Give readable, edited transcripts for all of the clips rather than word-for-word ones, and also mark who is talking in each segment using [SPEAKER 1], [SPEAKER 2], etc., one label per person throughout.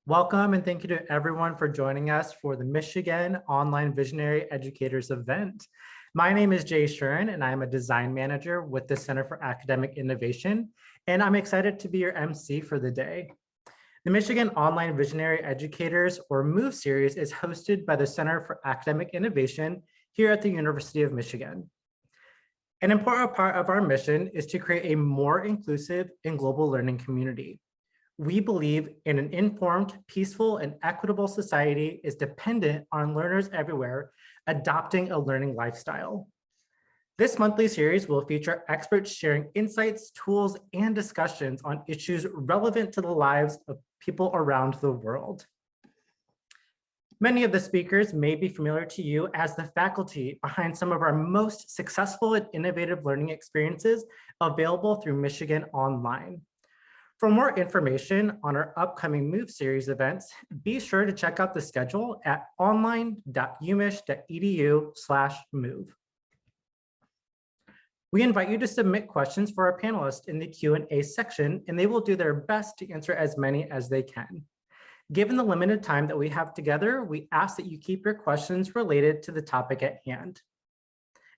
[SPEAKER 1] Welcome and thank you to everyone for joining us for the Michigan Online Visionary Educators event. My name is Jay Schueren and I am a design manager with the Center for Academic Innovation, and I'm excited to be your MC for the day. The Michigan Online Visionary Educators, or MOVE series, is hosted by the Center for Academic Innovation here at the University of Michigan. An important part of our mission is to create a more inclusive and global learning community. We believe in an informed, peaceful, and equitable society is dependent on learners everywhere adopting a learning lifestyle. This monthly series will feature experts sharing insights, tools, and discussions on issues relevant to the lives of people around the world. Many of the speakers may be familiar to you as the faculty behind some of our most successful and innovative learning experiences available through Michigan Online. For more information on our upcoming MOVE series events, be sure to check out the schedule at online.umich.edu/move. We invite you to submit questions for our panelists in the Q&A section, and they will do their best to answer as many as they can. Given the limited time that we have together, we ask that you keep your questions related to the topic at hand.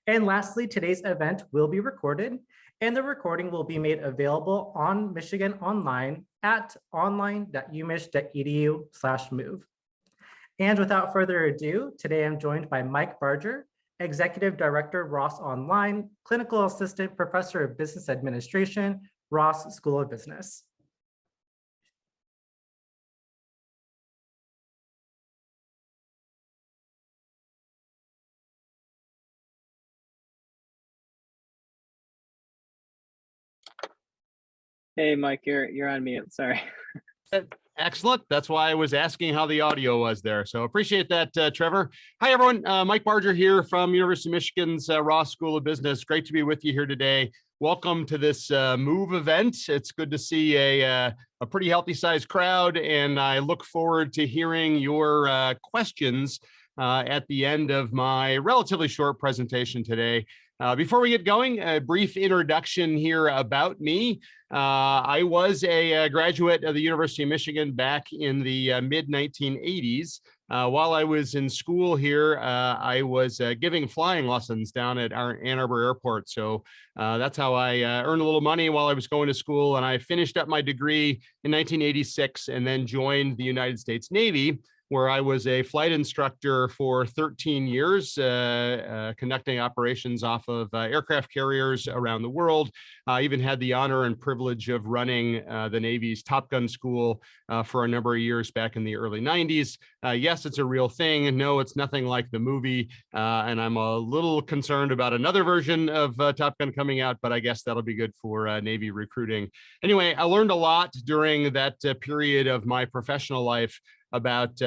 [SPEAKER 1] And lastly, today's event will be recorded, and the recording will be made available on Michigan Online at online.umich.edu/move. And without further ado, today I'm joined by Mike Barger, Executive Director, Ross Online, Clinical Assistant, Professor of Business Administration, Ross School of Business.
[SPEAKER 2] Hey, Mike, you're on mute. Sorry.
[SPEAKER 3] Excellent. That's why I was asking how the audio was there. So appreciate that, Trevor. Hi, everyone. Mike Barger here from University of Michigan's Ross School of Business. Great to be with you here today. Welcome to this MOVE event. It's good to see a pretty healthy sized crowd, and I look forward to hearing your questions at the end of my relatively short presentation today. Before we get going, a brief introduction here about me. I was a graduate of the University of Michigan back in the mid-1980s. While I was in school here, I was giving flying lessons down at our Ann Arbor Airport. So that's how I earned a little money while I was going to school. And I finished up my degree in 1986 and then joined the United States Navy, where I was a flight instructor for 13 years, conducting operations off of aircraft carriers around the world. I even had the honor and privilege of running the Navy's Top Gun school for a number of years back in the early 90s. Yes, it's a real thing. No, it's nothing like the movie. And I'm a little concerned about another version of Top Gun coming out, but I guess that'll be good for Navy recruiting. Anyway, I learned a lot during that period of my professional life about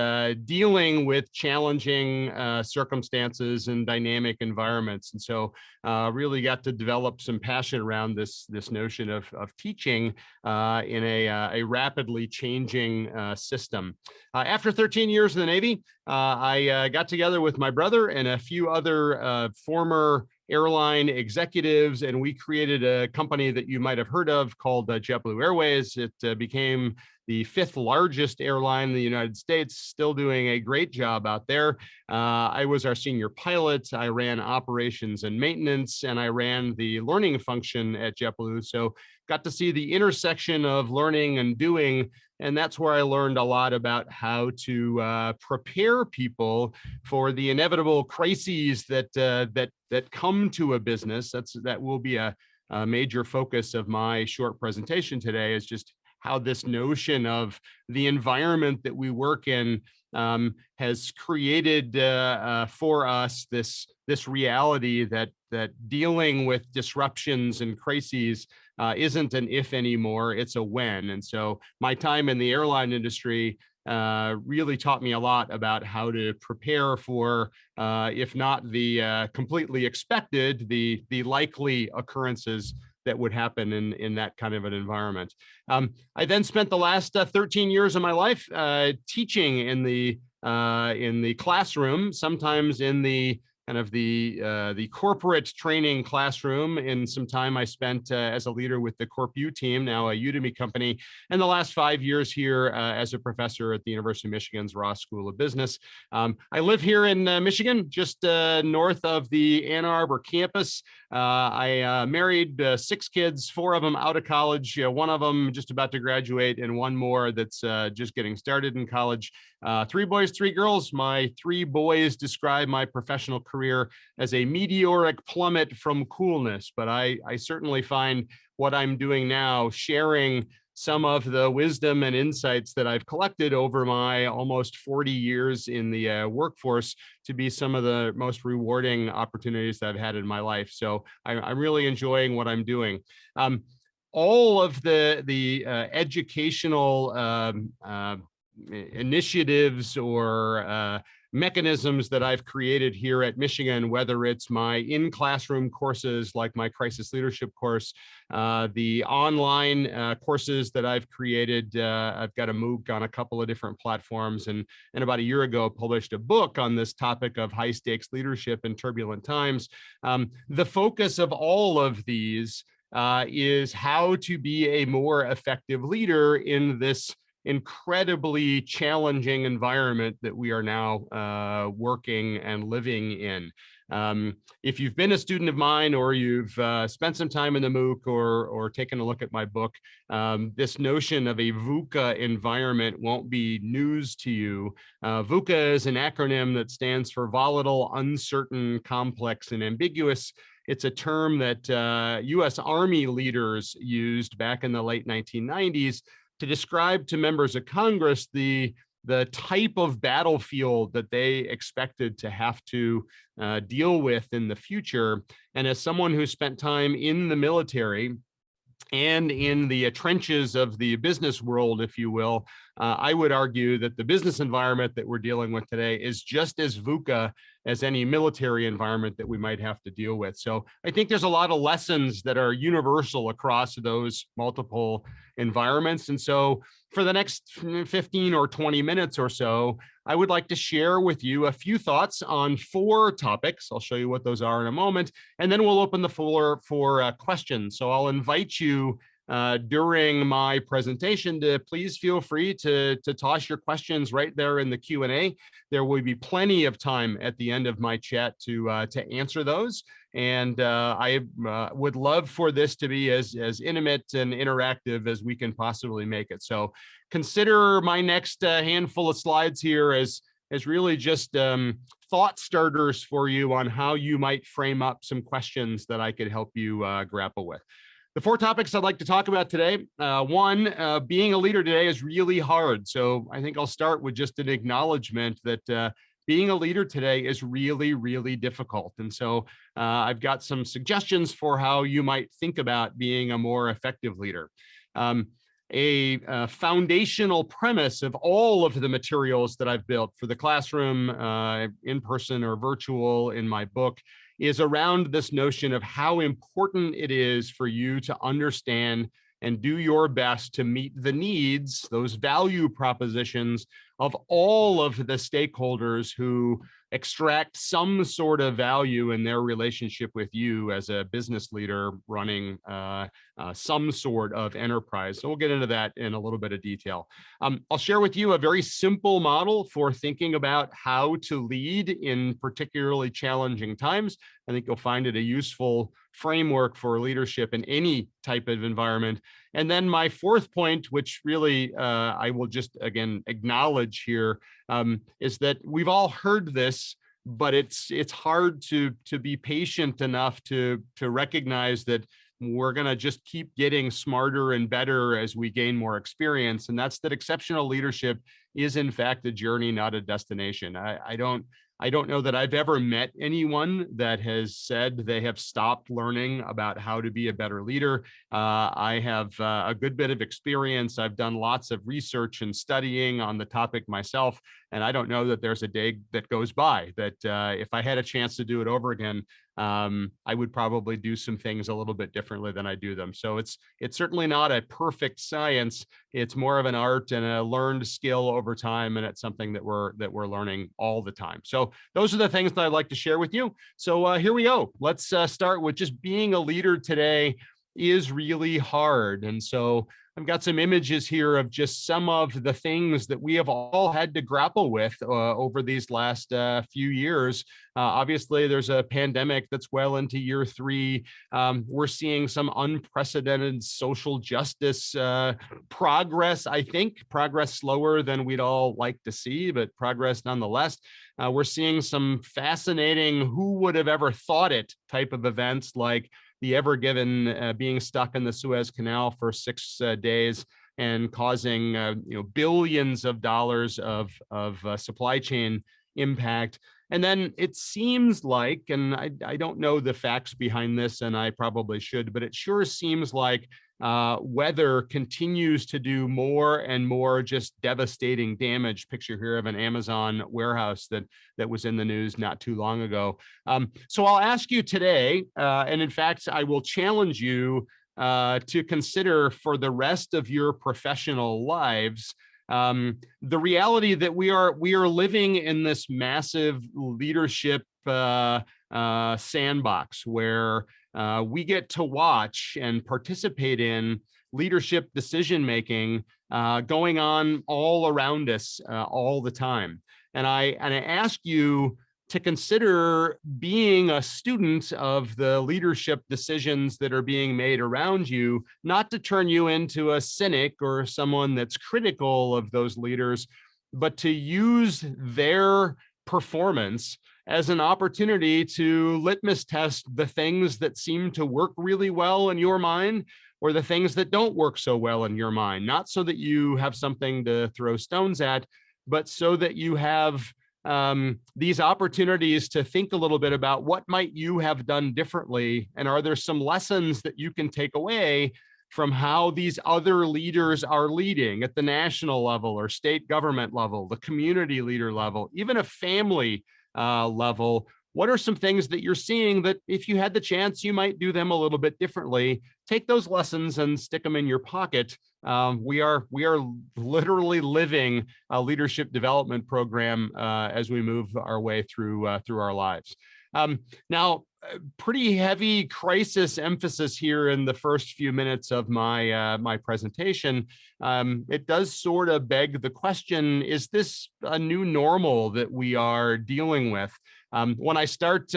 [SPEAKER 3] dealing with challenging circumstances and dynamic environments. And so really got to develop some passion around this notion of teaching in a rapidly changing system. After 13 years in the Navy, I got together with my brother and a few other former airline executives, and we created a company that you might have heard of called JetBlue Airways. It became the 5th largest airline in the United States, still doing a great job out there. I was our senior pilot. I ran operations and maintenance, and I ran the learning function at JetBlue. So got to see the intersection of learning and doing, and that's where I learned a lot about how to prepare people for the inevitable crises that come to a business. That will be a major focus of my short presentation today, is just how this notion of the environment that we work in has created for us this reality that dealing with disruptions and crises isn't an if anymore, it's a when. And so my time in the airline industry really taught me a lot about how to prepare for, if not the completely expected, the likely occurrences that would happen in that kind of an environment. I then spent the last 13 years of my life teaching in the classroom, sometimes in the kind of the corporate training classroom in some time I spent as a leader with the CorpU team, now a Udemy company, and the last 5 years here as a professor at the University of Michigan's Ross School of Business. I live here in Michigan, just north of the Ann Arbor campus. I married 6 kids, 4 of them out of college, one of them just about to graduate, and one more that's just getting started in college. 3 boys, 3 girls. My 3 boys describe my professional career as a meteoric plummet from coolness, but I certainly find what I'm doing now, sharing some of the wisdom and insights that I've collected over my almost 40 years in the workforce, to be some of the most rewarding opportunities that I've had in my life. So I'm really enjoying what I'm doing. All of the educational initiatives or mechanisms that I've created here at Michigan, whether it's my in-classroom courses like my crisis leadership course, the online courses that I've created. I've got a MOOC on a couple of different platforms, and about a year ago published a book on this topic of high stakes leadership in turbulent times. The focus of all of these is how to be a more effective leader in this incredibly challenging environment that we are now working and living in. If you've been a student of mine, or you've spent some time in the MOOC, or taken a look at my book, this notion of a VUCA environment won't be news to you. VUCA is an acronym that stands for volatile, uncertain, complex, and ambiguous. It's a term that US Army leaders used back in the late 1990s to describe to members of Congress the type of battlefield that they expected to have to deal with in the future. And as someone who spent time in the military and in the trenches of the business world, if you will, I would argue that the business environment that we're dealing with today is just as VUCA as any military environment that we might have to deal with. So I think there's a lot of lessons that are universal across those multiple environments. And so for the next 15 or 20 minutes or so, I would like to share with you a few thoughts on 4 topics. I'll show you what those are in a moment, and then we'll open the floor for questions. So I'll invite you during my presentation to please feel free to toss your questions right there in the Q&A. There will be plenty of time at the end of my chat to answer those. And I would love for this to be as intimate and interactive as we can possibly make it. So consider my next handful of slides here as really just thought starters for you on how you might frame up some questions that I could help you grapple with. The 4 topics I'd like to talk about today. One, being a leader today is really hard. So I think I'll start with just an acknowledgement that being a leader today is really, really difficult. And so I've got some suggestions for how you might think about being a more effective leader. A foundational premise of all of the materials that I've built for the classroom, in person or virtual, in my book, is around this notion of how important it is for you to understand and do your best to meet the needs, those value propositions of all of the stakeholders who extract some sort of value in their relationship with you as a business leader running some sort of enterprise. So we'll get into that in a little bit of detail. I'll share with you a very simple model for thinking about how to lead in particularly challenging times. I think you'll find it a useful framework for leadership in any type of environment. And then my 4th point, which really I will just again acknowledge here, is that we've all heard this, but it's hard to be patient enough to recognize that we're going to just keep getting smarter and better as we gain more experience. And that's that exceptional leadership is in fact a journey, not a destination. I don't know that I've ever met anyone that has said they have stopped learning about how to be a better leader. I have a good bit of experience. I've done lots of research and studying on the topic myself, and I don't know that there's a day that goes by that if I had a chance to do it over again, I would probably do some things a little bit differently than I do them. So it's certainly not a perfect science. It's more of an art and a learned skill over time, and it's something that we're learning all the time. So those are the things that I'd like to share with you. So here we go. Let's start with just being a leader today is really hard. And so I've got some images here of just some of the things that we have all had to grapple with over these last few years. Obviously, there's a pandemic that's well into year 3. We're seeing some unprecedented social justice progress, I think. Progress slower than we'd all like to see, but progress nonetheless. We're seeing some fascinating who would have ever thought it type of events, like the Ever Given being stuck in the Suez Canal for 6 days and causing billions of dollars of supply chain impact. And then it seems like, and I don't know the facts behind this, and I probably should, but it sure seems like weather continues to do more and more just devastating damage. Picture here of an Amazon warehouse that was in the news not too long ago. So I'll ask you today, and in fact, I will challenge you to consider for the rest of your professional lives, the reality that we are living in this massive leadership sandbox where we get to watch and participate in leadership decision making going on all around us all the time. And I ask you to consider being a student of the leadership decisions that are being made around you, not to turn you into a cynic or someone that's critical of those leaders, but to use their performance as an opportunity to litmus test the things that seem to work really well in your mind or the things that don't work so well in your mind, not so that you have something to throw stones at, but so that you have these opportunities to think a little bit about what might you have done differently, and are there some lessons that you can take away from how these other leaders are leading at the national level or state government level, the community leader level, even a family level. What are some things that you're seeing that if you had the chance, you might do them a little bit differently? Take those lessons and stick them in your pocket. We are literally living a leadership development program as we move our way through our lives. Now, pretty heavy crisis emphasis here in the first few minutes of my presentation. It does sort of beg the question, is this a new normal that we are dealing with? When I start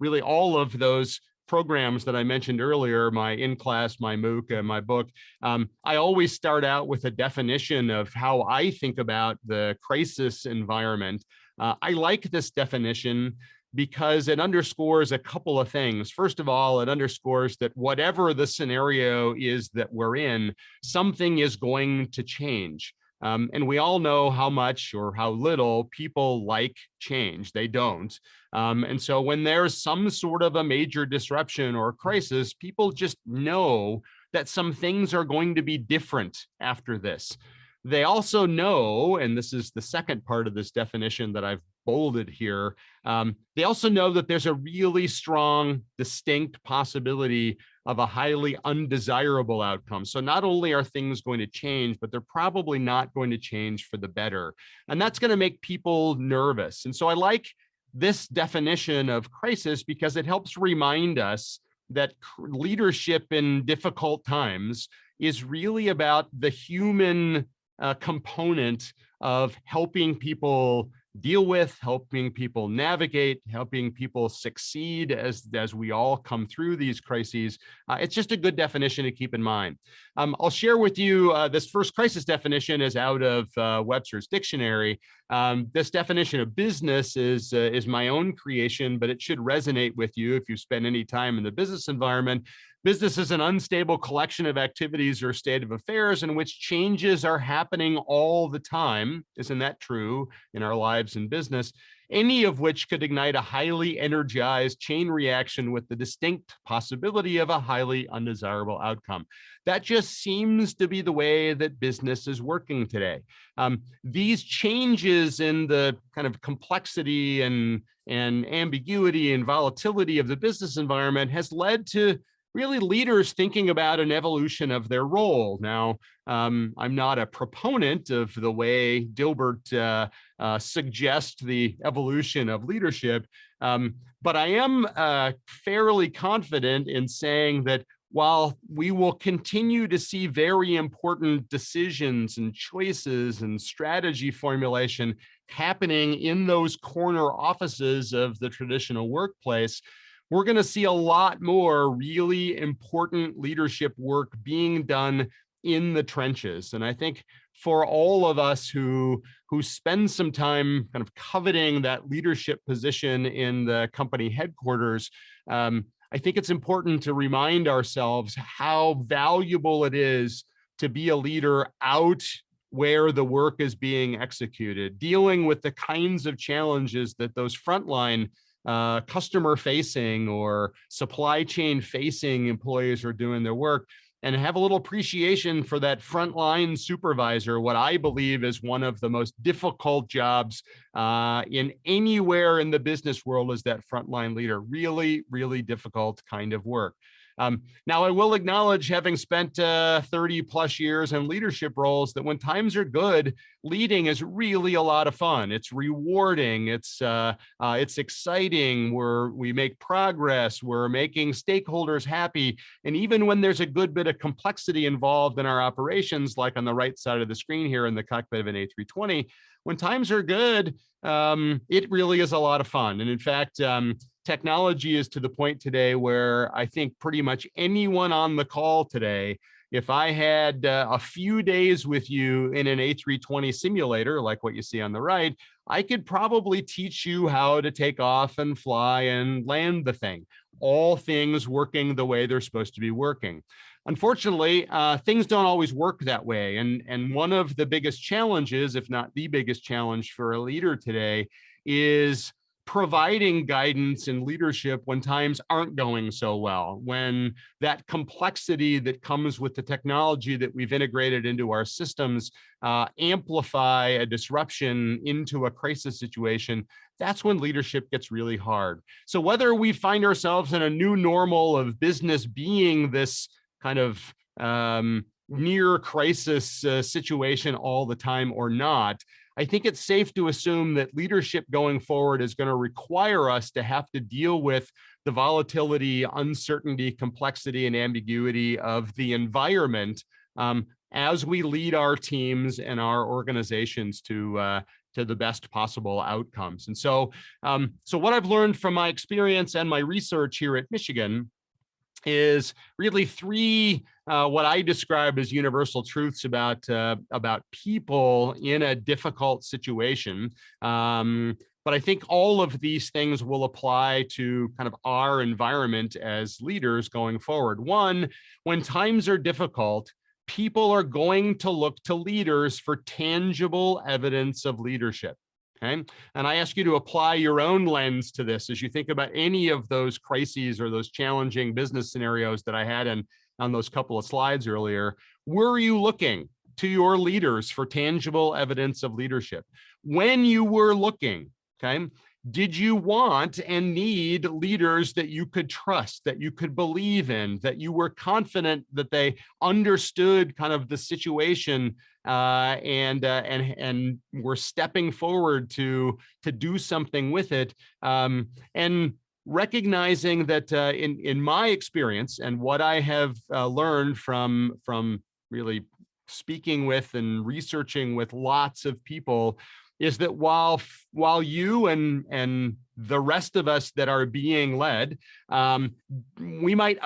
[SPEAKER 3] really all of those programs that I mentioned earlier, my in-class, my MOOC, my book, I always start out with a definition of how I think about the crisis environment. I like this definition because it underscores a couple of things. First of all, it underscores that whatever the scenario is that we're in, something is going to change. And we all know how much or how little people like change. They don't. And so when there's some sort of a major disruption or crisis, people just know that some things are going to be different after this. They also know, and this is the second part of this definition that I've bolded here, they also know that there's a really strong, distinct possibility of a highly undesirable outcome. So not only are things going to change, but they're probably not going to change for the better. And that's going to make people nervous. And so I like this definition of crisis because it helps remind us that leadership in difficult times is really about the human component of helping people deal with, helping people navigate, helping people succeed as we all come through these crises. It's just a good definition to keep in mind. I'll share with you this first crisis definition is out of Webster's dictionary. This definition of business is my own creation, but it should resonate with you if you spend any time in the business environment. Business is an unstable collection of activities or state of affairs in which changes are happening all the time. Isn't that true in our lives in business? any of which could ignite a highly energized chain reaction with the distinct possibility of a highly undesirable outcome. That just seems to be the way that business is working today. These changes in the kind of complexity and ambiguity and volatility of the business environment has led to really leaders thinking about an evolution of their role. Now, I'm not a proponent of the way Dilbert suggests the evolution of leadership, but I am fairly confident in saying that while we will continue to see very important decisions and choices and strategy formulation happening in those corner offices of the traditional workplace, we're going to see a lot more really important leadership work being done in the trenches. And I think for all of us who spend some time kind of coveting that leadership position in the company headquarters, I think it's important to remind ourselves how valuable it is to be a leader out where the work is being executed, dealing with the kinds of challenges that those frontline customer facing or supply chain facing employees are doing their work, and have a little appreciation for that frontline supervisor, what I believe is one of the most difficult jobs in anywhere in the business world is that frontline leader. Really, really difficult kind of work. Now, I will acknowledge, having spent 30 plus years in leadership roles, that when times are good, leading is really a lot of fun. It's rewarding. It's exciting. We make progress. We're making stakeholders happy. And even when there's a good bit of complexity involved in our operations, like on the right side of the screen here in the cockpit of an A320, when times are good, it really is a lot of fun. And in fact, technology is to the point today where I think pretty much anyone on the call today, if I had a few days with you in an A320 simulator, like what you see on the right, I could probably teach you how to take off and fly and land the thing. All things working the way they're supposed to be working. Unfortunately, things don't always work that way. And one of the biggest challenges, if not the biggest challenge for a leader today, is providing guidance and leadership when times aren't going so well, when that complexity that comes with the technology that we've integrated into our systems amplify a disruption into a crisis situation. That's when leadership gets really hard. So whether we find ourselves in a new normal of business being this kind of near crisis situation all the time or not, I think it's safe to assume that leadership going forward is going to require us to have to deal with the volatility, uncertainty, complexity, and ambiguity of the environment as we lead our teams and our organizations to the best possible outcomes. And so what I've learned from my experience and my research here at Michigan is really three what I describe as universal truths about people in a difficult situation. But I think all of these things will apply to kind of our environment as leaders going forward. One, when times are difficult, people are going to look to leaders for tangible evidence of leadership. Okay. And I ask you to apply your own lens to this as you think about any of those crises or those challenging business scenarios that I had on those couple of slides earlier. Were you looking to your leaders for tangible evidence of leadership? When you were looking, okay, did you want and need leaders that you could trust, that you could believe in, that you were confident that they understood kind of the situation and were stepping forward to do something with it, and recognizing that in my experience and what I have learned from really speaking with and researching with lots of people, is that while you and the rest of us that are being led, we might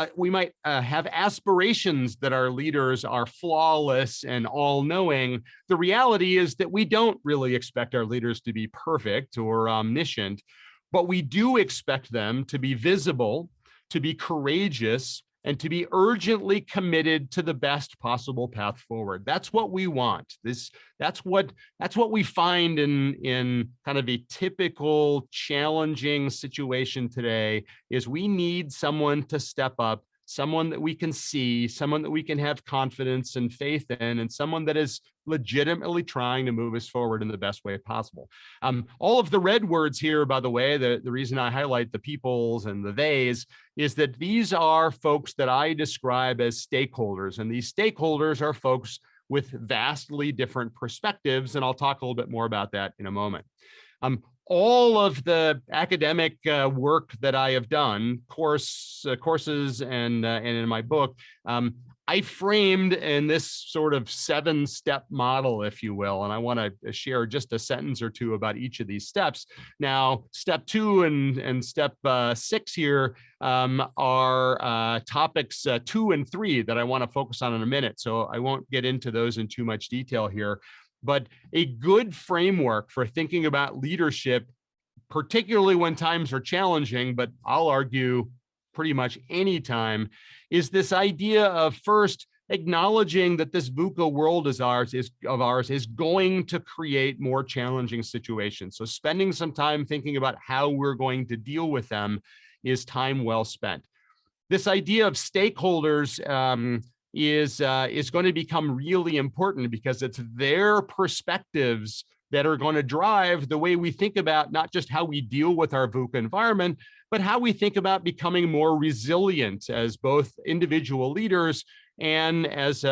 [SPEAKER 3] have aspirations that our leaders are flawless and all-knowing. The reality is that we don't really expect our leaders to be perfect or omniscient, but we do expect them to be visible, to be courageous, and to be urgently committed to the best possible path forward. That's what we want. That's what we find in kind of a typical challenging situation today, is we need someone to step up, someone that we can see, someone that we can have confidence and faith in, and someone that is legitimately trying to move us forward in the best way possible. All of the red words here, by the way, the reason I highlight the peoples and the theys is that these are folks that I describe as stakeholders. And these stakeholders are folks with vastly different perspectives. And I'll talk a little bit more about that in a moment. All of the academic work that I have done, courses and in my book, I framed in this sort of 7-step model, if you will, and I want to share just a sentence or two about each of these steps. Now, step 2 and step 6 here are topics 2 and 3 that I want to focus on in a minute, so I won't get into those in too much detail here. But a good framework for thinking about leadership, particularly when times are challenging, but I'll argue pretty much any time, is this idea of first acknowledging that this VUCA world is going to create more challenging situations. So spending some time thinking about how we're going to deal with them is time well spent. This idea of stakeholders is going to become really important, because it's their perspectives that are going to drive the way we think about not just how we deal with our VUCA environment, but how we think about becoming more resilient as both individual leaders and as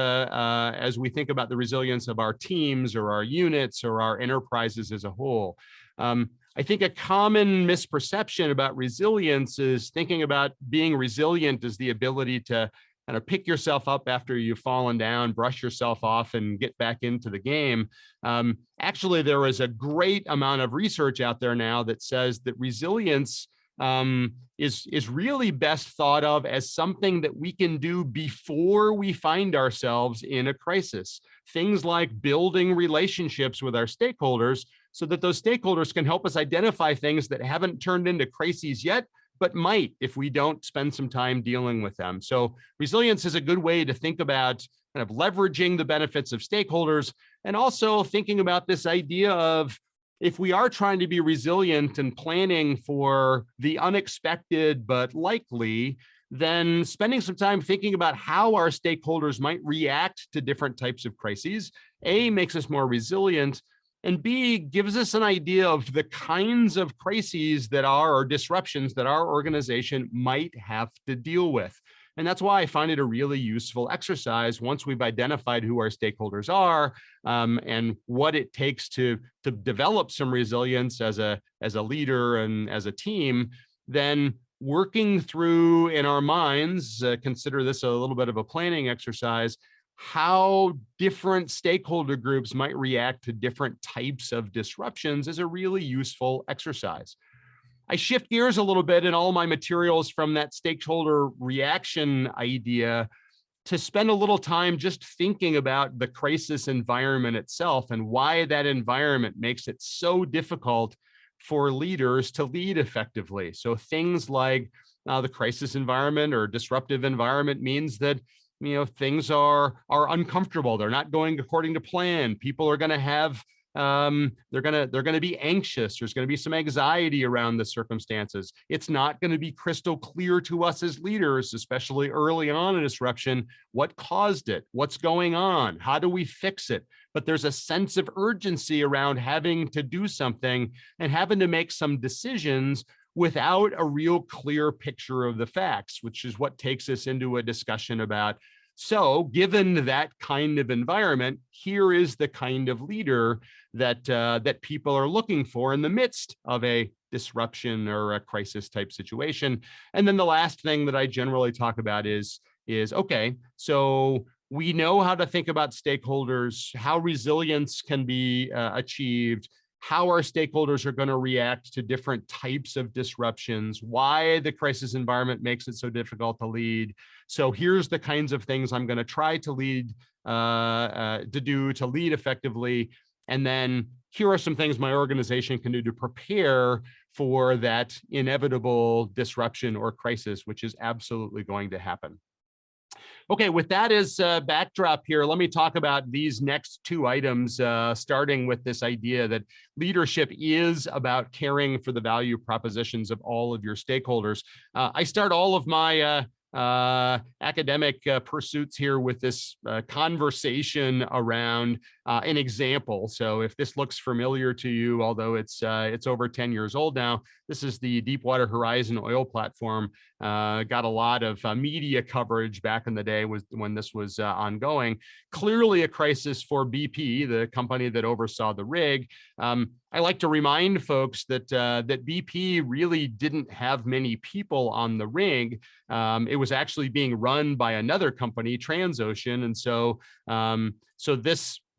[SPEAKER 3] we think about the resilience of our teams or our units or our enterprises as a whole. I think a common misperception about resilience is thinking about being resilient as the ability to kind of pick yourself up after you've fallen down, brush yourself off, and get back into the game. Actually, there is a great amount of research out there now that says that resilience is really best thought of as something that we can do before we find ourselves in a crisis. Things like building relationships with our stakeholders so that those stakeholders can help us identify things that haven't turned into crises yet, but might if we don't spend some time dealing with them. So resilience is a good way to think about kind of leveraging the benefits of stakeholders, and also thinking about this idea of, if we are trying to be resilient and planning for the unexpected but likely, then spending some time thinking about how our stakeholders might react to different types of crises, A, makes us more resilient, and B, gives us an idea of the kinds of crises that or disruptions that our organization might have to deal with. And that's why I find it a really useful exercise once we've identified who our stakeholders are and what it takes to develop some resilience as a leader and as a team. Then working through in our minds, consider this a little bit of a planning exercise, how different stakeholder groups might react to different types of disruptions is a really useful exercise. I shift gears a little bit in all my materials from that stakeholder reaction idea to spend a little time just thinking about the crisis environment itself and why that environment makes it so difficult for leaders to lead effectively. So things like the crisis environment or disruptive environment means that things are uncomfortable. They're not going according to plan. People are going to have they're going to be anxious. There's going to be some anxiety around the circumstances. It's not going to be crystal clear to us as leaders, especially early on in disruption, what caused it, what's going on, how do we fix it? But there's a sense of urgency around having to do something and having to make some decisions without a real clear picture of the facts, which is what takes us into a discussion about, so given that kind of environment, here is the kind of leader that people are looking for in the midst of a disruption or a crisis type situation. And then the last thing that I generally talk about is okay, so we know how to think about stakeholders, how resilience can be achieved, how our stakeholders are going to react to different types of disruptions, why the crisis environment makes it so difficult to lead. So here's the kinds of things I'm going to try to lead, to lead effectively. And then here are some things my organization can do to prepare for that inevitable disruption or crisis, which is absolutely going to happen. Okay, with that as a backdrop here, let me talk about these next two items, starting with this idea that leadership is about caring for the value propositions of all of your stakeholders. I start all of my academic pursuits here with this conversation around an example. So if this looks familiar to you, although it's over 10 years old now, this is the Deepwater Horizon oil platform. Got a lot of media coverage back in the day when this was ongoing. Clearly a crisis for BP, the company that oversaw the rig. I like to remind folks that that BP really didn't have many people on the rig. It was actually being run by another company, Transocean, and so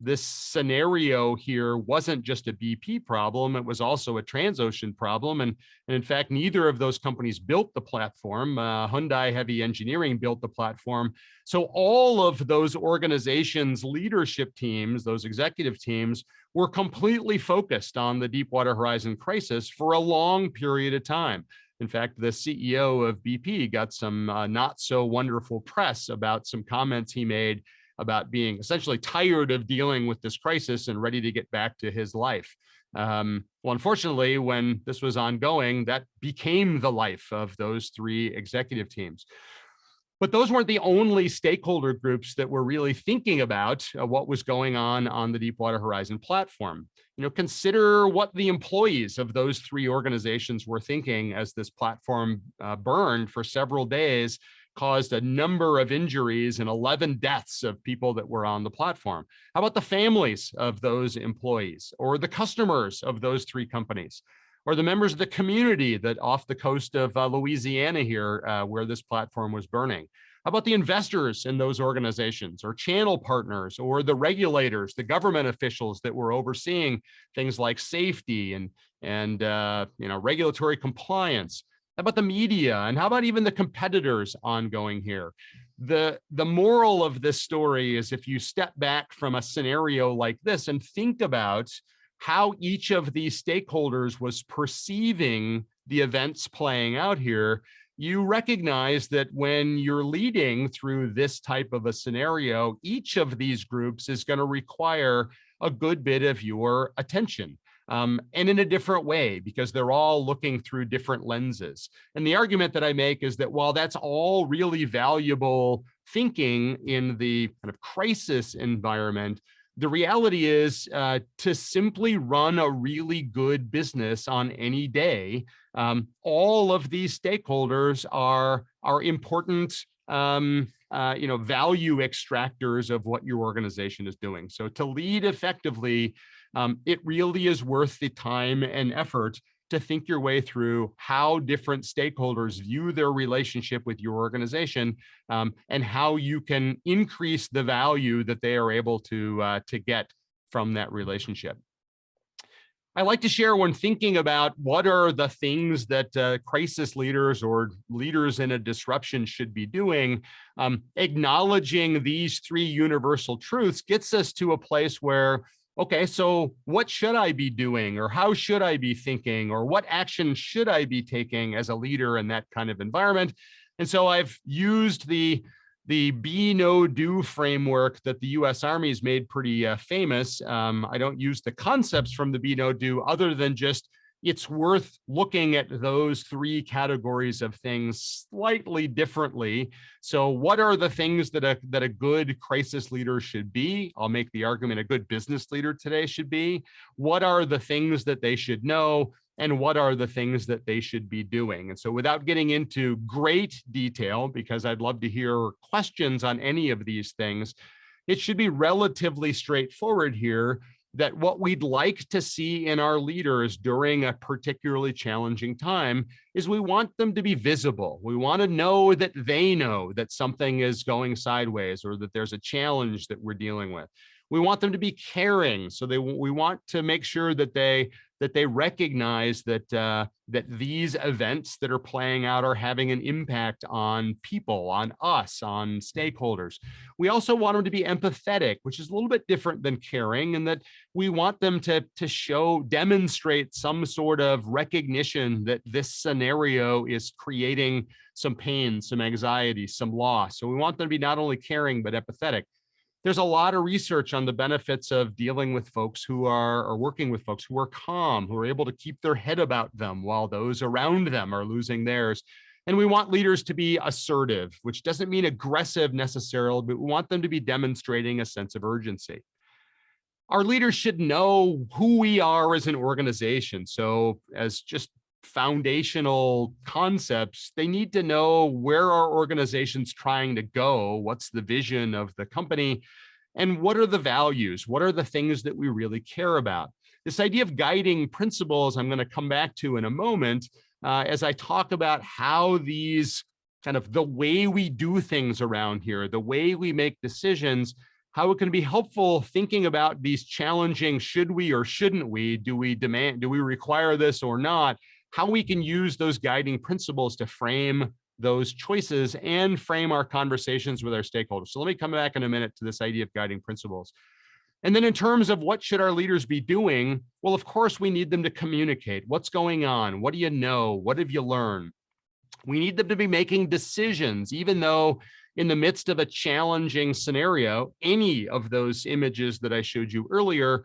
[SPEAKER 3] this scenario here wasn't just a BP problem, it was also a Transocean problem. And in fact, neither of those companies built the platform. Hyundai Heavy Engineering built the platform. So all of those organizations' leadership teams, those executive teams, were completely focused on the Deepwater Horizon crisis for a long period of time. In fact, the CEO of BP got some not so wonderful press about some comments he made about being essentially tired of dealing with this crisis and ready to get back to his life. Well, unfortunately, when this was ongoing, that became the life of those three executive teams. But those weren't the only stakeholder groups that were really thinking about what was going on the Deepwater Horizon platform. You know, consider what the employees of those three organizations were thinking as this platform burned for several days, caused a number of injuries and 11 deaths of people that were on the platform. How about the families of those employees or the customers of those three companies? Or the members of the community that off the coast of Louisiana here, where this platform was burning? How about the investors in those organizations or channel partners or the regulators, the government officials that were overseeing things like safety and regulatory compliance? How about the media? And how about even the competitors ongoing here? The moral of this story is if you step back from a scenario like this and think about how each of these stakeholders was perceiving the events playing out here, you recognize that when you're leading through this type of a scenario, each of these groups is going to require a good bit of your attention. And in a different way, because they're all looking through different lenses. And the argument that I make is that while that's all really valuable thinking in the kind of crisis environment, the reality is to simply run a really good business on any day, all of these stakeholders are important value extractors of what your organization is doing. So to lead effectively, it really is worth the time and effort to think your way through how different stakeholders view their relationship with your organization, and how you can increase the value that they are able to get from that relationship. I like to share when thinking about what are the things that crisis leaders or leaders in a disruption should be doing. Acknowledging these three universal truths gets us to a place where, okay, so what should I be doing, or how should I be thinking, or what action should I be taking as a leader in that kind of environment? And so I've used the be, know, do framework that the US Army's made pretty famous. I don't use the concepts from the be, know, do other than just it's worth looking at those three categories of things slightly differently. So what are the things that a good crisis leader should be? I'll make the argument a good business leader today should be. What are the things that they should know? And what are the things that they should be doing? And so without getting into great detail, because I'd love to hear questions on any of these things, it should be relatively straightforward here that what we'd like to see in our leaders during a particularly challenging time is we want them to be visible. We want to know that something is going sideways or that there's a challenge that we're dealing with. We want them to be caring. So we want to make sure that they recognize that that these events that are playing out are having an impact on people, on us, on stakeholders. We also want them to be empathetic, which is a little bit different than caring, and that we want them to demonstrate some sort of recognition that this scenario is creating some pain, some anxiety, some loss. So we want them to be not only caring, but empathetic. There's a lot of research on the benefits of dealing with folks who are, or working with folks who are calm, who are able to keep their head about them while those around them are losing theirs. And we want leaders to be assertive, which doesn't mean aggressive necessarily, but we want them to be demonstrating a sense of urgency. Our leaders should know who we are as an organization. So as just foundational concepts, they need to know where our organization's trying to go, what's the vision of the company, and what are the values, what are the things that we really care about. This idea of guiding principles, I'm going to come back to in a moment, as I talk about how these kind of the way we do things around here, the way we make decisions, how it can be helpful thinking about these challenging, should we or shouldn't we, do we require this or not, how we can use those guiding principles to frame those choices and frame our conversations with our stakeholders. So let me come back in a minute to this idea of guiding principles. And then in terms of what should our leaders be doing? Well, of course, we need them to communicate. What's going on? What do you know? What have you learned? We need them to be making decisions, even though in the midst of a challenging scenario, any of those images that I showed you earlier,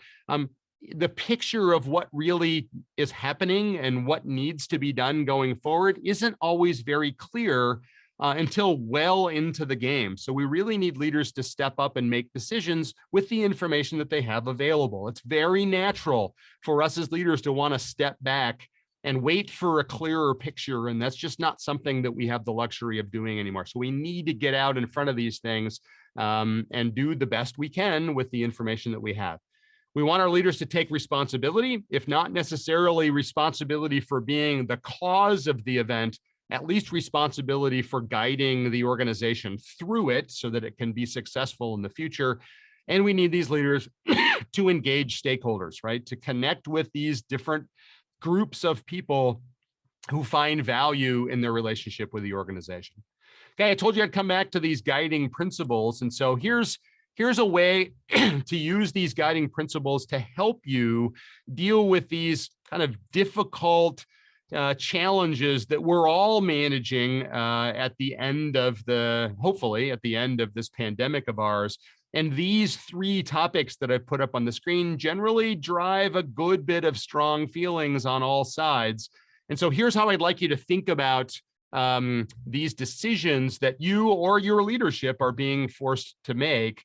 [SPEAKER 3] the picture of what really is happening and what needs to be done going forward isn't always very clear until well into the game. So we really need leaders to step up and make decisions with the information that they have available. It's very natural for us as leaders to want to step back and wait for a clearer picture. And that's just not something that we have the luxury of doing anymore. So we need to get out in front of these things and do the best we can with the information that we have. We want our leaders to take responsibility, if not necessarily responsibility for being the cause of the event, at least responsibility for guiding the organization through it so that it can be successful in the future. And we need these leaders to engage stakeholders, right? To connect with these different groups of people who find value in their relationship with the organization. Okay, I told you I'd come back to these guiding principles. And so here's a way to use these guiding principles to help you deal with these kind of difficult challenges that we're all managing at the end of hopefully at the end of this pandemic of ours. And these three topics that I've put up on the screen generally drive a good bit of strong feelings on all sides. And so here's how I'd like you to think about these decisions that you or your leadership are being forced to make.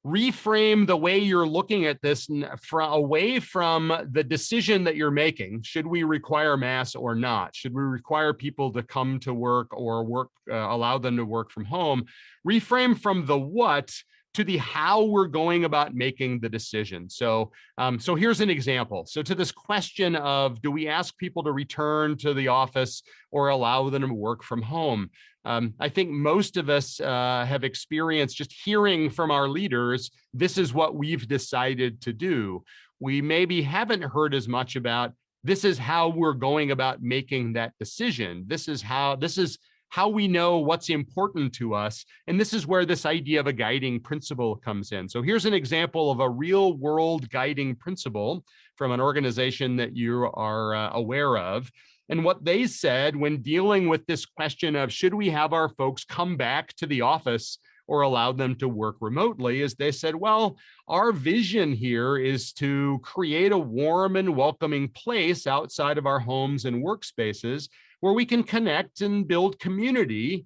[SPEAKER 3] Reframe the way you're looking at this away from the decision that you're making. Should we require masks or not? Should we require people to come to work or allow them to work from home? Reframe from the what to the how we're going about making the decision. So here's an example. So to this question of, do we ask people to return to the office or allow them to work from home? I think most of us have experienced just hearing from our leaders, this is what we've decided to do. We maybe haven't heard as much about, this is how we're going about making that decision. This is how we know what's important to us. And this is where this idea of a guiding principle comes in. So here's an example of a real world guiding principle from an organization that you are aware of. And what they said when dealing with this question of, should we have our folks come back to the office or allow them to work remotely, is they said, well, our vision here is to create a warm and welcoming place outside of our homes and workspaces where we can connect and build community,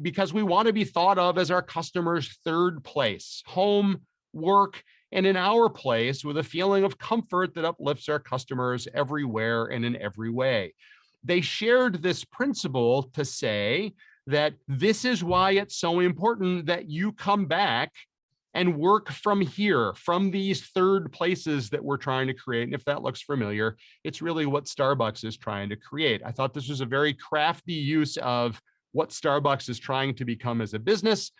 [SPEAKER 3] because we want to be thought of as our customers' third place, home, work, and in our place with a feeling of comfort that uplifts our customers everywhere and in every way. They shared this principle to say that this is why it's so important that you come back and work from here, from these third places that we're trying to create. And if that looks familiar, it's really what Starbucks is trying to create. I thought this was a very crafty use of what Starbucks is trying to become as a business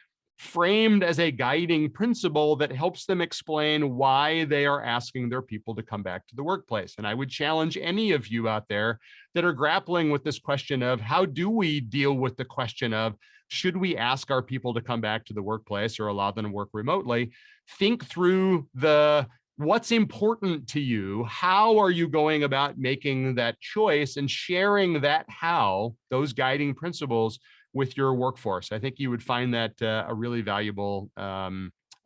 [SPEAKER 3] framed as a guiding principle that helps them explain why they are asking their people to come back to the workplace. And I would challenge any of you out there that are grappling with this question of how do we deal with the question of should we ask our people to come back to the workplace or allow them to work remotely? Think through what's important to you. How are you going about making that choice and sharing that how, those guiding principles with your workforce? I think you would find that a really valuable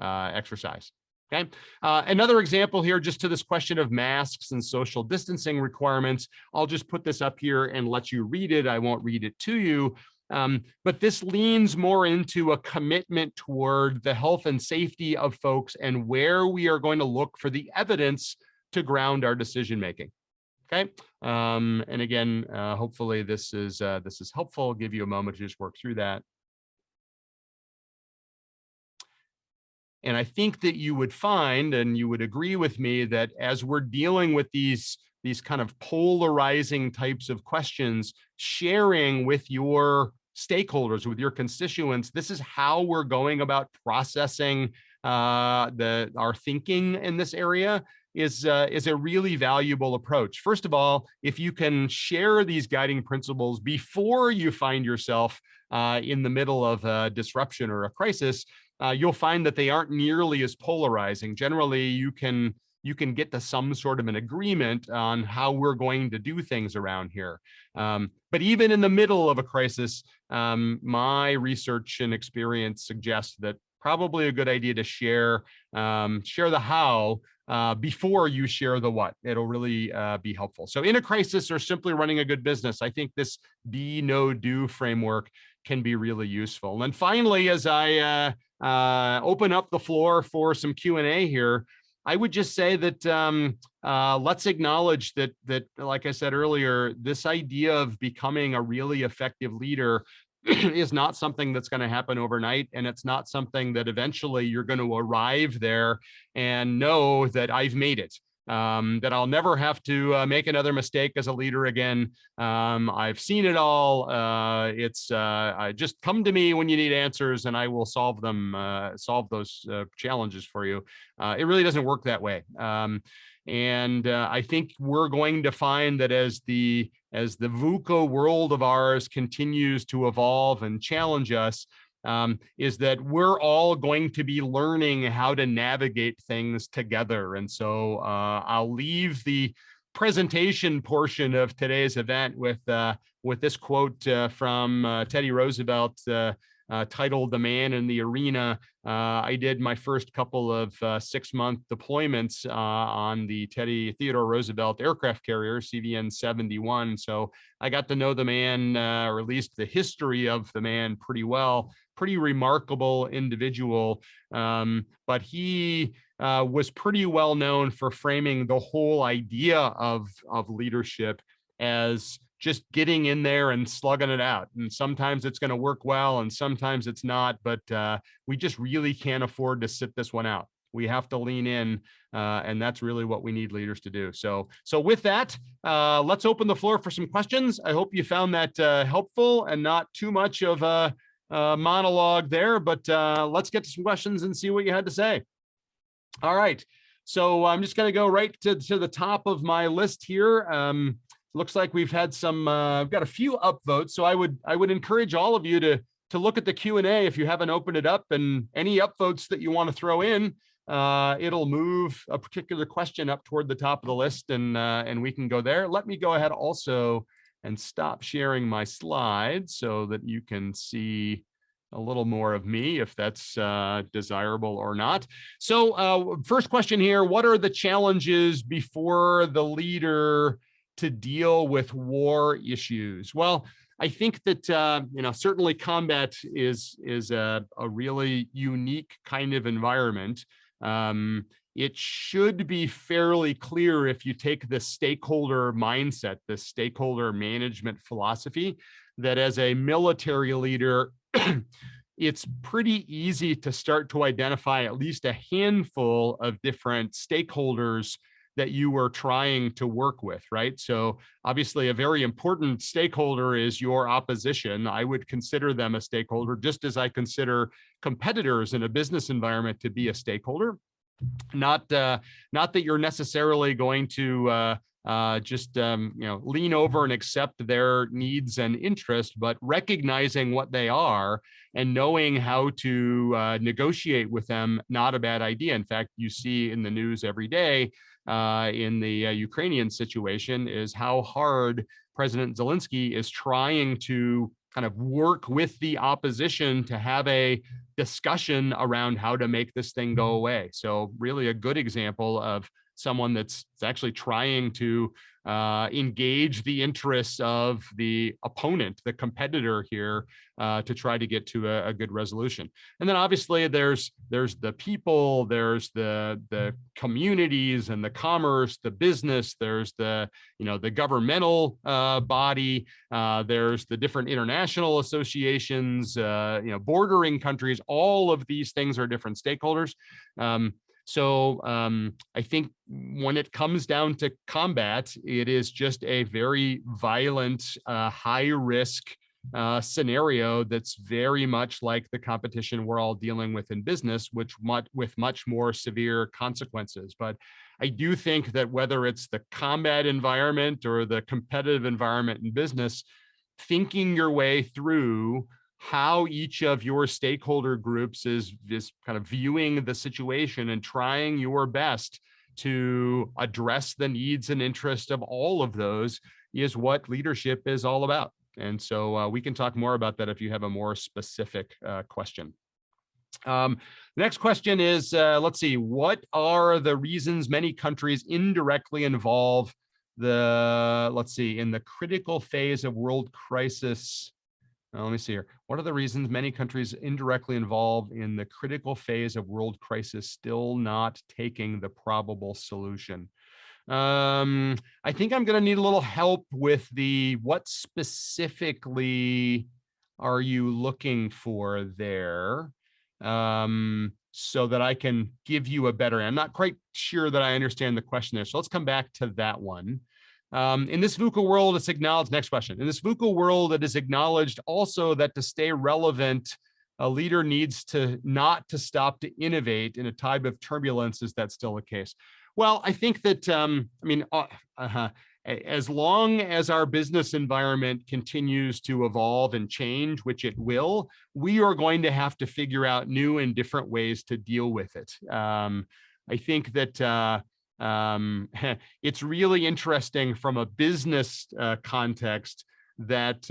[SPEAKER 3] exercise. Okay. Another example here, just to this question of masks and social distancing requirements. I'll just put this up here and let you read it. I won't read it to you. But this leans more into a commitment toward the health and safety of folks and where we are going to look for the evidence to ground our decision making. Okay. And again, hopefully this is helpful. I'll give you a moment to just work through that. And I think that you would find, and you would agree with me, that as we're dealing with these kind of polarizing types of questions, sharing with your stakeholders, with your constituents, this is how we're going about processing our thinking in this area is a really valuable approach. First of all, if you can share these guiding principles before you find yourself in the middle of a disruption or a crisis, you'll find that they aren't nearly as polarizing. Generally, you can get to some sort of an agreement on how we're going to do things around here. But even in the middle of a crisis, my research and experience suggests that probably a good idea to share the how before you share the what. It'll really be helpful. So in a crisis or simply running a good business, I think this be, know, do framework can be really useful. And finally, as I open up the floor for some Q&A here, I would just say that let's acknowledge that, like I said earlier, this idea of becoming a really effective leader is not something that's going to happen overnight. And it's not something that eventually you're going to arrive there and know that I've made it. That I'll never have to make another mistake as a leader again. I've seen it all. I just come to me when you need answers and I will solve those challenges for you. It really doesn't work that way. And I think we're going to find that as the VUCA world of ours continues to evolve and challenge us, is that we're all going to be learning how to navigate things together. And so I'll leave the presentation portion of today's event with this quote from Teddy Roosevelt, titled "The Man in the Arena." I did my first couple of 6-month deployments on the Theodore Roosevelt aircraft carrier, CVN-71. So I got to know the man, or at least the history of the man, pretty well. Pretty remarkable individual, but he was pretty well known for framing the whole idea of leadership as just getting in there and slugging it out. And sometimes it's going to work well and sometimes it's not, but we just really can't afford to sit this one out. We have to lean in, and that's really what we need leaders to do. So with that, let's open the floor for some questions. I hope you found that helpful and not too much of a monologue there, but let's get to some questions and see what you had to say. All right. So I'm just going to go right to the top of my list here. Looks like we've had some, I've got a few upvotes. So I would encourage all of you to look at the Q&A if you haven't opened it up, and any upvotes that you want to throw in, it'll move a particular question up toward the top of the list, and we can go there. Let me go ahead also and stop sharing my slides so that you can see a little more of me, if that's desirable or not. So first question here, what are the challenges before the leader to deal with war issues? Well, I think that certainly combat is a really unique kind of environment. It should be fairly clear, if you take the stakeholder mindset, the stakeholder management philosophy, that as a military leader, it's pretty easy to start to identify at least a handful of different stakeholders that you are trying to work with, right? So obviously a very important stakeholder is your opposition. I would consider them a stakeholder, just as I consider competitors in a business environment to be a stakeholder. Not that you're necessarily going to just lean over and accept their needs and interests, but recognizing what they are and knowing how to negotiate with them, not a bad idea. In fact, you see in the news every day in the Ukrainian situation is how hard President Zelensky is trying to kind of work with the opposition to have a discussion around how to make this thing go away. So really a good example of someone that's actually trying to engage the interests of the opponent, the competitor here, to try to get to a good resolution. And then obviously there's the people, there's the communities and the commerce, the business, there's the governmental body, there's the different international associations, bordering countries. All of these things are different stakeholders. So I think when it comes down to combat, it is just a very violent, high risk scenario that's very much like the competition we're all dealing with in business, with much more severe consequences. But I do think that whether it's the combat environment or the competitive environment in business, thinking your way through how each of your stakeholder groups is kind of viewing the situation and trying your best to address the needs and interests of all of those is what leadership is all about. And so we can talk more about that if you have a more specific question. The next question is, let's see, what are the reasons many countries indirectly involve in the critical phase of world crisis? Let me see here. What are the reasons many countries indirectly involved in the critical phase of world crisis still not taking the probable solution? I think I'm going to need a little help with what specifically are you looking for there, so that I can give you a better. I'm not quite sure that I understand the question there. So let's come back to that one. In this VUCA world, it's acknowledged, next question. In this VUCA world, it is acknowledged also that to stay relevant, a leader needs to not to stop to innovate in a time of turbulence. Is that still the case? Well, I think that, as long as our business environment continues to evolve and change, which it will, we are going to have to figure out new and different ways to deal with it. I think that it's really interesting from a business context that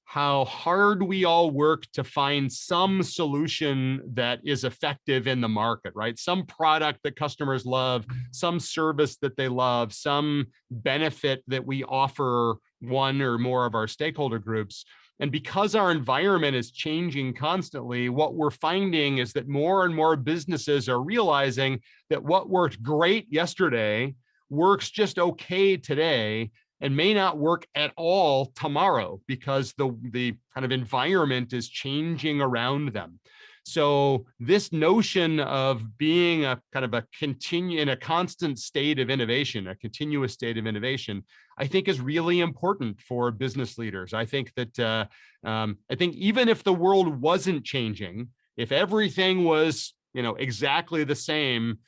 [SPEAKER 3] how hard we all work to find some solution that is effective in the market, right? Some product that customers love, some service that they love, some benefit that we offer one or more of our stakeholder groups. And because our environment is changing constantly, what we're finding is that more and more businesses are realizing that what worked great yesterday works just okay today and may not work at all tomorrow because the kind of environment is changing around them. So this notion of being a kind of in a constant state of innovation, a continuous state of innovation, I think is really important for business leaders. I think that even if the world wasn't changing, if everything was exactly the same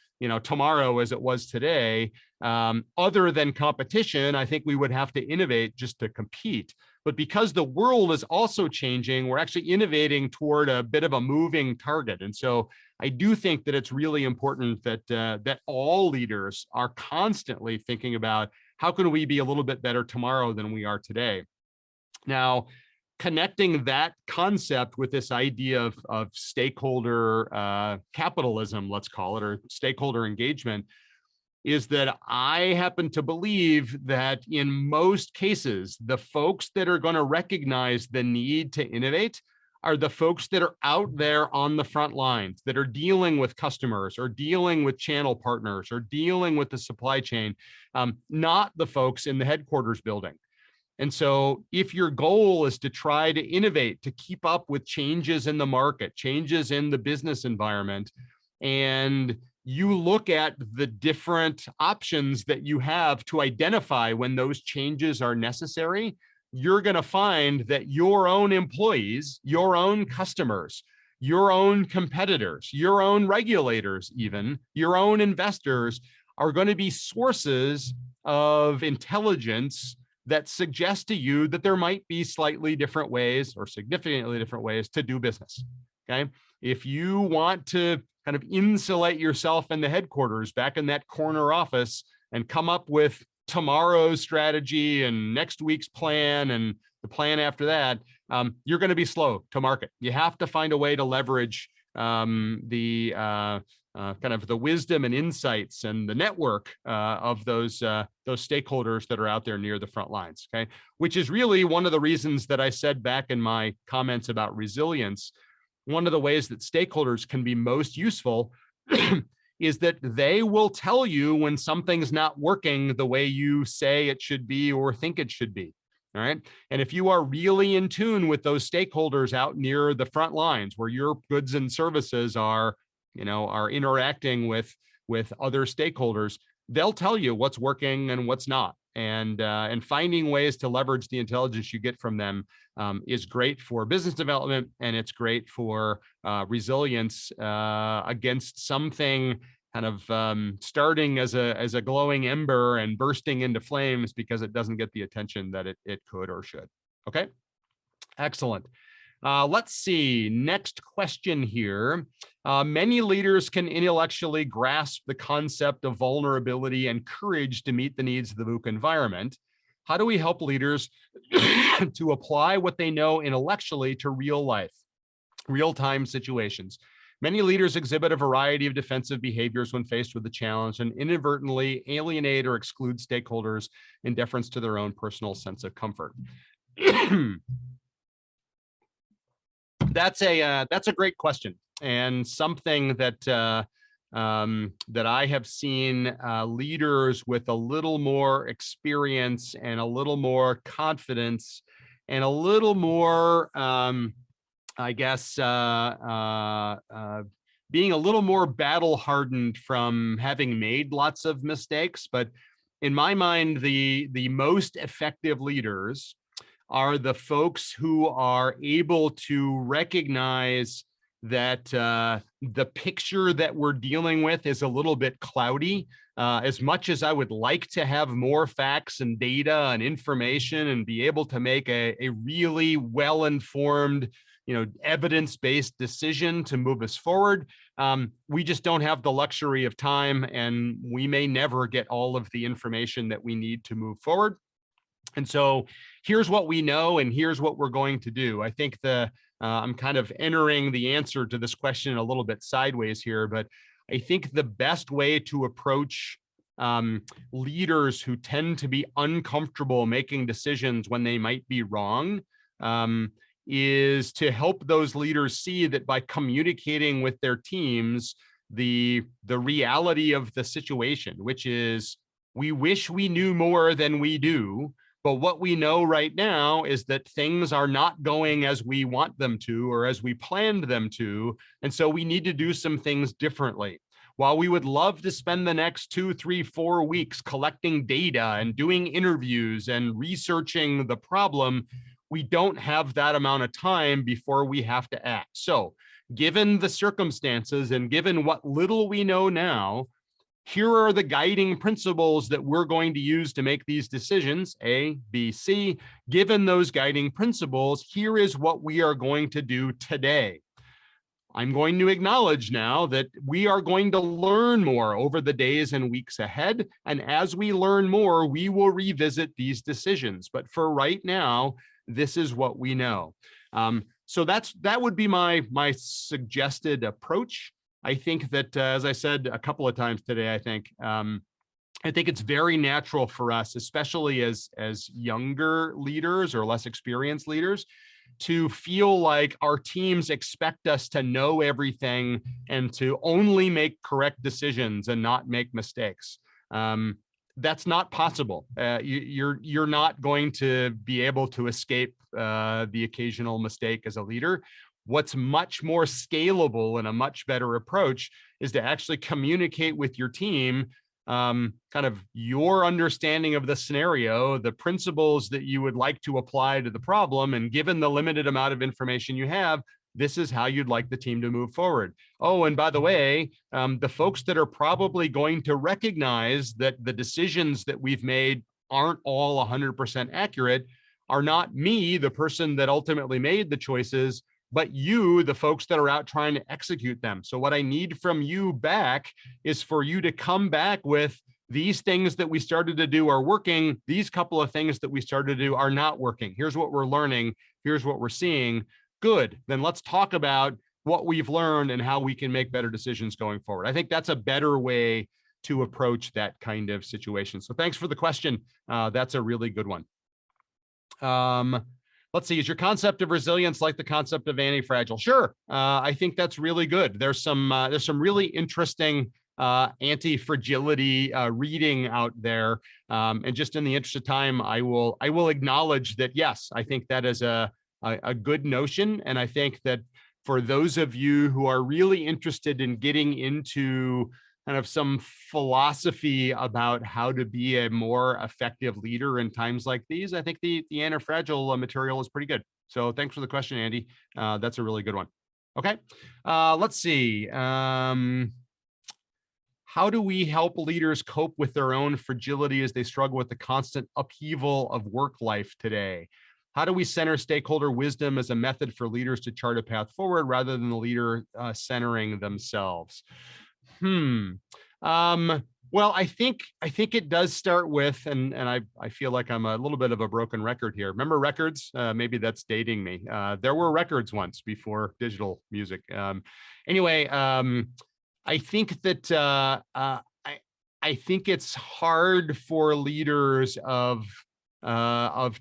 [SPEAKER 3] tomorrow as it was today, other than competition, I think we would have to innovate just to compete. But because the world is also changing, we're actually innovating toward a bit of a moving target. And so I do think that it's really important that all leaders are constantly thinking about how can we be a little bit better tomorrow than we are today. Now, connecting that concept with this idea of stakeholder capitalism, let's call it, or stakeholder engagement, is that I happen to believe that in most cases, the folks that are going to recognize the need to innovate are the folks that are out there on the front lines, that are dealing with customers or dealing with channel partners or dealing with the supply chain, not the folks in the headquarters building. And so if your goal is to try to innovate, to keep up with changes in the market, changes in the business environment, and you look at the different options that you have to identify when those changes are necessary, you're going to find that your own employees, your own customers, your own competitors, your own regulators, even your own investors are going to be sources of intelligence that suggest to you that there might be slightly different ways or significantly different ways to do business. Okay. If you want to kind of insulate yourself in the headquarters back in that corner office and come up with tomorrow's strategy and next week's plan and the plan after that, you're going to be slow to market. You have to find a way to leverage the kind of the wisdom and insights and the network of those stakeholders that are out there near the front lines. Okay, which is really one of the reasons that I said back in my comments about resilience. One of the ways that stakeholders can be most useful is that they will tell you when something's not working the way you say it should be or think it should be. All right. And if you are really in tune with those stakeholders out near the front lines where your goods and services are interacting with other stakeholders, they'll tell you what's working and what's not. And finding ways to leverage the intelligence you get from them is great for business development, and it's great for resilience against something kind of starting as a glowing ember and bursting into flames because it doesn't get the attention that it could or should. Okay, excellent. Let's see, next question here. Many leaders can intellectually grasp the concept of vulnerability and courage to meet the needs of the VUCA environment. How do we help leaders to apply what they know intellectually to real life, real-time situations? Many leaders exhibit a variety of defensive behaviors when faced with a challenge and inadvertently alienate or exclude stakeholders in deference to their own personal sense of comfort. That's a great question, and something that that I have seen leaders with a little more experience and a little more confidence and a little more, I guess, being a little more battle hardened from having made lots of mistakes. But in my mind, the most effective leaders are the folks who are able to recognize that the picture that we're dealing with is a little bit cloudy. As much as I would like to have more facts and data and information and be able to make a really well-informed, evidence-based decision to move us forward, we just don't have the luxury of time, and we may never get all of the information that we need to move forward. And so here's what we know, and here's what we're going to do. I think I'm kind of entering the answer to this question a little bit sideways here, but I think the best way to approach leaders who tend to be uncomfortable making decisions when they might be wrong is to help those leaders see that by communicating with their teams the reality of the situation, which is we wish we knew more than we do. But what we know right now is that things are not going as we want them to or as we planned them to. And so we need to do some things differently. While we would love to spend the next 2, 3, 4 weeks collecting data and doing interviews and researching the problem, we don't have that amount of time before we have to act. So given the circumstances and given what little we know now, here are the guiding principles that we're going to use to make these decisions, A, B, C. Given those guiding principles, here is what we are going to do today. I'm going to acknowledge now that we are going to learn more over the days and weeks ahead. And as we learn more, we will revisit these decisions. But for right now, this is what we know. So that would be my suggested approach. I think that, as I said a couple of times today, I think it's very natural for us, especially as younger leaders or less experienced leaders, to feel like our teams expect us to know everything and to only make correct decisions and not make mistakes. That's not possible. You're not going to be able to escape the occasional mistake as a leader. What's much more scalable and a much better approach is to actually communicate with your team kind of your understanding of the scenario, the principles that you would like to apply to the problem, and given the limited amount of information you have, this is how you'd like the team to move forward. Oh, and by the way, the folks that are probably going to recognize that the decisions that we've made aren't all 100% accurate are not me, the person that ultimately made the choices, but you, the folks that are out trying to execute them. So what I need from you back is for you to come back with these things that we started to do are working. These couple of things that we started to do are not working. Here's what we're learning. Here's what we're seeing. Good. Then let's talk about what we've learned and how we can make better decisions going forward. I think that's a better way to approach that kind of situation. So thanks for the question. That's a really good one. Let's see, is your concept of resilience like the concept of anti-fragile? Sure. I think that's really good. There's some really interesting anti-fragility reading out there. And just in the interest of time, I will acknowledge that, yes, I think that is a good notion. And I think that for those of you who are really interested in getting into kind of some philosophy about how to be a more effective leader in times like these, I think the anti-fragile material is pretty good. So thanks for the question, Andy. That's a really good one. Okay, let's see. How do we help leaders cope with their own fragility as they struggle with the constant upheaval of work life today? How do we center stakeholder wisdom as a method for leaders to chart a path forward rather than the leader centering themselves? Well, I think it does start with, and I feel like I'm a little bit of a broken record here. Remember records? Maybe that's dating me. There were records once before digital music. Anyway, I think that I think it's hard for leaders of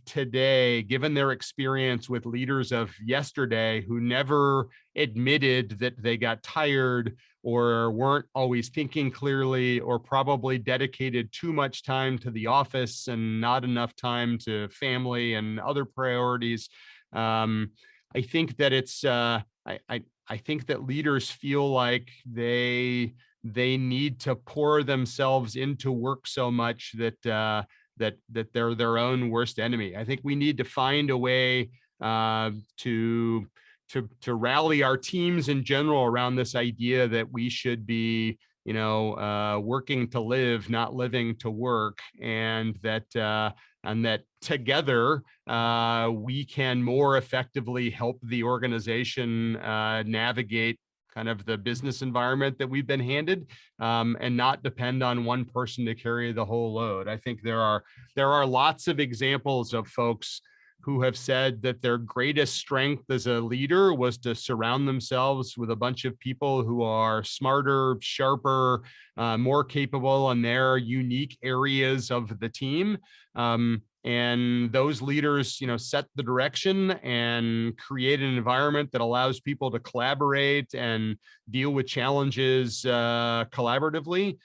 [SPEAKER 3] today, given their experience with leaders of yesterday who never admitted that they got tired or weren't always thinking clearly, or probably dedicated too much time to the office and not enough time to family and other priorities. I think that it's I think that leaders feel like they need to pour themselves into work so much that that they're their own worst enemy. I think we need to find a way to rally our teams in general around this idea that we should be, working to live, not living to work, and that together we can more effectively help the organization navigate kind of the business environment that we've been handed, and not depend on one person to carry the whole load. I think there are lots of examples of folks who have said that their greatest strength as a leader was to surround themselves with a bunch of people who are smarter, sharper, more capable in their unique areas of the team. And those leaders, set the direction and create an environment that allows people to collaborate and deal with challenges collaboratively.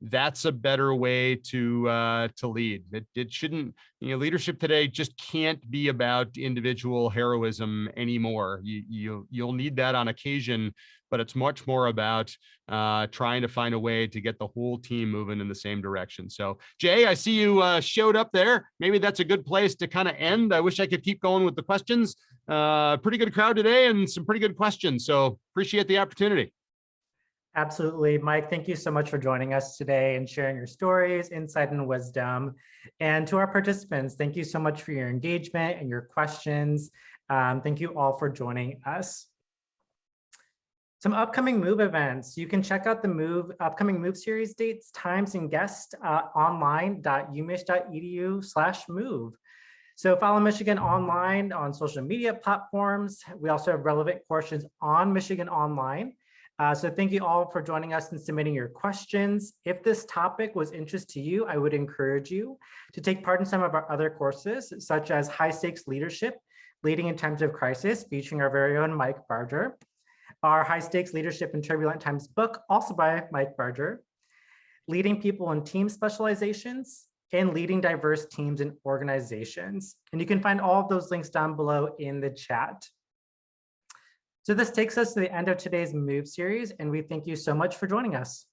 [SPEAKER 3] That's a better way to lead. It shouldn't, leadership today just can't be about individual heroism anymore. You'll need that on occasion, but it's much more about trying to find a way to get the whole team moving in the same direction. So Jay, I see you showed up there. Maybe that's a good place to kind of end. I wish I could keep going with the questions. Pretty good crowd today and some pretty good questions. So appreciate the opportunity.
[SPEAKER 1] Absolutely. Mike, thank you so much for joining us today and sharing your stories, insight, and wisdom. And to our participants, thank you so much for your engagement and your questions. Thank you all for joining us. Some upcoming MOVE events. You can check out the upcoming MOVE series dates, times, and guests online.umich.edu/move. So follow Michigan Online on social media platforms. We also have relevant courses on Michigan Online. So thank you all for joining us and submitting your questions. If this topic was interest to you, I would encourage you to take part in some of our other courses, such as High Stakes Leadership, Leading in Times of Crisis, featuring our very own Mike Barger. Our High Stakes Leadership in Turbulent Times book, also by Mike Barger. Leading People in Team Specializations, and Leading Diverse Teams and Organizations. And you can find all of those links down below in the chat. So this takes us to the end of today's Move series, and we thank you so much for joining us.